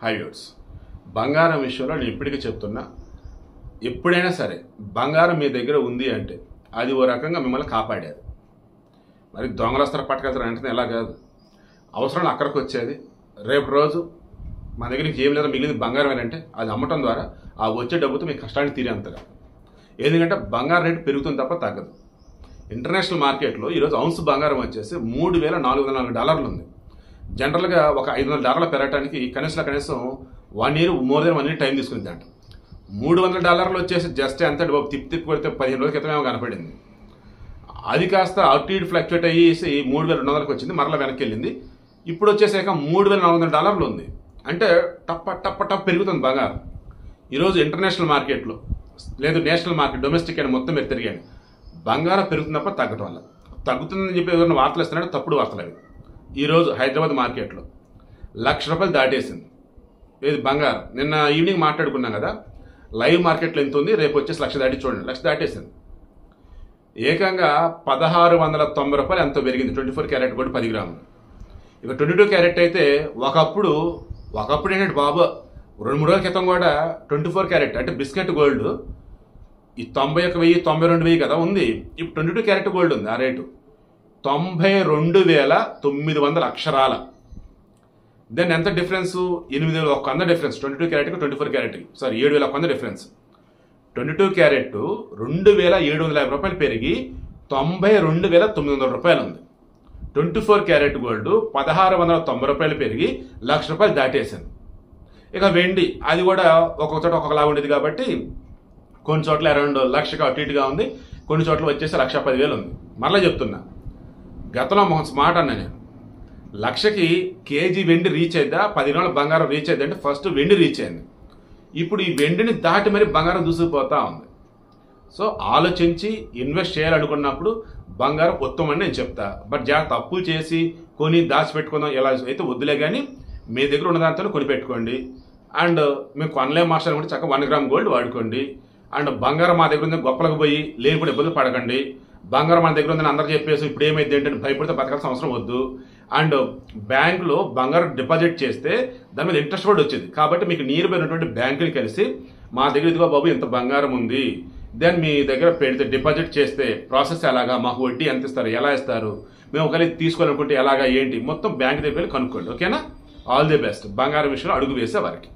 High viewers, బంగారం విషయంలో నేను ఇప్పటికీ చెప్తున్నా, ఎప్పుడైనా సరే బంగారం మీ దగ్గర ఉంది అంటే అది ఓ రకంగా మిమ్మల్ని కాపాడేది. మరి దొంగలు వస్తారు పట్టుకెళ్తారు అంటే ఎలా కాదు, అవసరం అక్కడికి వచ్చేది. రేపు రోజు మన దగ్గర ఏం లేదా మిగిలింది బంగారం అంటే అది అమ్మటం ద్వారా ఆ వచ్చే డబ్బుతో మీ కష్టానికి తీరేంతగా. ఎందుకంటే బంగారం రేటు పెరుగుతుంది తప్ప తగ్గదు. ఇంటర్నేషనల్ మార్కెట్లో ఈరోజు ఔన్స్ బంగారం వచ్చేసి $3,404 ఉంది. జనరల్గా ఒక $500 పెరగడానికి కనీసం 1 year more than 1 year time తీసుకుంది. అంట $300 వచ్చేసి జస్ట్ ఎంత తిప్పి కొడితే 15 రోజుల క్రితమేమో కనపడింది. అది కాస్త అటు ఇటు ఫ్లక్చువేట్ అయ్యేసి 3,200కి వచ్చింది, మరలా వెనక్కి వెళ్ళింది. ఇప్పుడు వచ్చేసాక $3,400 ఉంది. అంటే టప్ పెరుగుతుంది బంగారం. ఈరోజు ఇంటర్నేషనల్ మార్కెట్లో లేదు నేషనల్ మార్కెట్ డొమెస్టిక్ అని మొత్తం మీరు తిరిగాను, బంగారం పెరుగుతుంది తప్ప తగ్గటం వల్ల. తగ్గుతుందని చెప్పి ఎవరైనా వార్తలు ఇస్తున్నాడు, తప్పుడు వార్తలు అవి. ఈరోజు హైదరాబాద్ మార్కెట్లో ₹1,00,000 దాటేసింది. ఇది బంగారం. నిన్న ఈవినింగ్ మాట్లాడుకున్నాం కదా, లైవ్ మార్కెట్లో ఎంత ఉంది, రేపు వచ్చేసి 1,00,000 దాటి చూడండి, 1,00,000 దాటేసింది. ఏకంగా ₹1,690 ఎంతో పెరిగింది. 24 క్యారెట్ గోల్డ్ 10 గ్రాములు. ఇక 22 క్యారెట్ అయితే ఒకప్పుడు ఏంటంటే బాబు 2-3 రోజుల క్రితం కూడా 24 క్యారెట్ అంటే బిస్కెట్ గోల్డ్ ఈ 91,000 92,000 కదా ఉంది. ఇప్పుడు 22 క్యారెట్ గోల్డ్ ఉంది. ఆ రేటు 92,900 అక్షరాల. దెన్ ఎంత డిఫరెన్స్? 8,100 డిఫరెన్స్ 22 క్యారెట్కి 24 క్యారెట్కి. Sorry, 7,100 difference. 22 క్యారెట్ ₹2,750 పెరిగి ₹92,900 ఉంది. 24 క్యారెట్ గోల్డ్ ₹1,690 పెరిగి ₹1,00,000 దాటేసింది. ఇక వెండి అది కూడా ఒక్కొక్క చోట ఒక్కొక్కలా ఉండేది కాబట్టి కొన్ని చోట్ల అరౌండ్ 1,00,000 అటు ఇటుగా ఉంది, కొన్ని చోట్ల వచ్చేసి 1,10,000 ఉంది. మరలా చెప్తున్నా, గతంలో స్మార్ట్ అన్నా నేను, 1,00,000కి కేజీ వెండి రీచ్ అయిద్దా, 10 గ్రాముల బంగారం రీచ్ అయిద్దా అంటే ఫస్ట్ వెండి రీచ్ అయింది. ఇప్పుడు ఈ వెండిని దాటి మరి బంగారం దూసుకుపోతా ఉంది. సో ఆలోచించి ఇన్వెస్ట్ చేయాలనుకున్నప్పుడు బంగారం ఉత్తమని నేను చెప్తా. బట్ జాగ్రత్త, అప్పులు చేసి కొని దాచిపెట్టుకుందాం ఎలా అయితే వద్దులే, కానీ మీ దగ్గర ఉన్న దాంతో కొనిపెట్టుకోండి. అండ్ మేము కొనలేం మాస్టర్ అనుకుంటే చక్కగా 1 గ్రామ్ గోల్డ్ వాడుకోండి. అండ్ బంగారం మా దగ్గర ఉంది గొప్పలకు పోయి లేనిపోయి ఇబ్బందులు పడకండి. బంగారం మన దగ్గర ఉందని అందరూ చెప్పేసి ఇప్పుడు ఏమైంది ఏంటంటే భయపడితే బతకాల్సిన అవసరం వద్దు. అండ్ బ్యాంకులో బంగారం డిపాజిట్ చేస్తే దాని మీద ఇంట్రెస్ట్ కూడా వచ్చింది. కాబట్టి మీకు నియర్ బై ఉన్నటువంటి బ్యాంకుని కలిసి మా దగ్గర ఇదిగో బాబు ఇంత బంగారం ఉంది, దెన్ మీ దగ్గర పెడితే డిపాజిట్ చేస్తే ప్రాసెస్ ఎలాగా, మాకు వడ్డీ ఎంత ఇస్తారు, ఎలా ఇస్తారు, మేము ఒకవేళ తీసుకోవాలనుకుంటే ఎలాగా ఏంటి, మొత్తం బ్యాంక్ దగ్గర వెళ్ళి కనుక్కోండి. ఓకేనా? All the best. బంగారం విషయంలో అడుగు వేసే వారికి.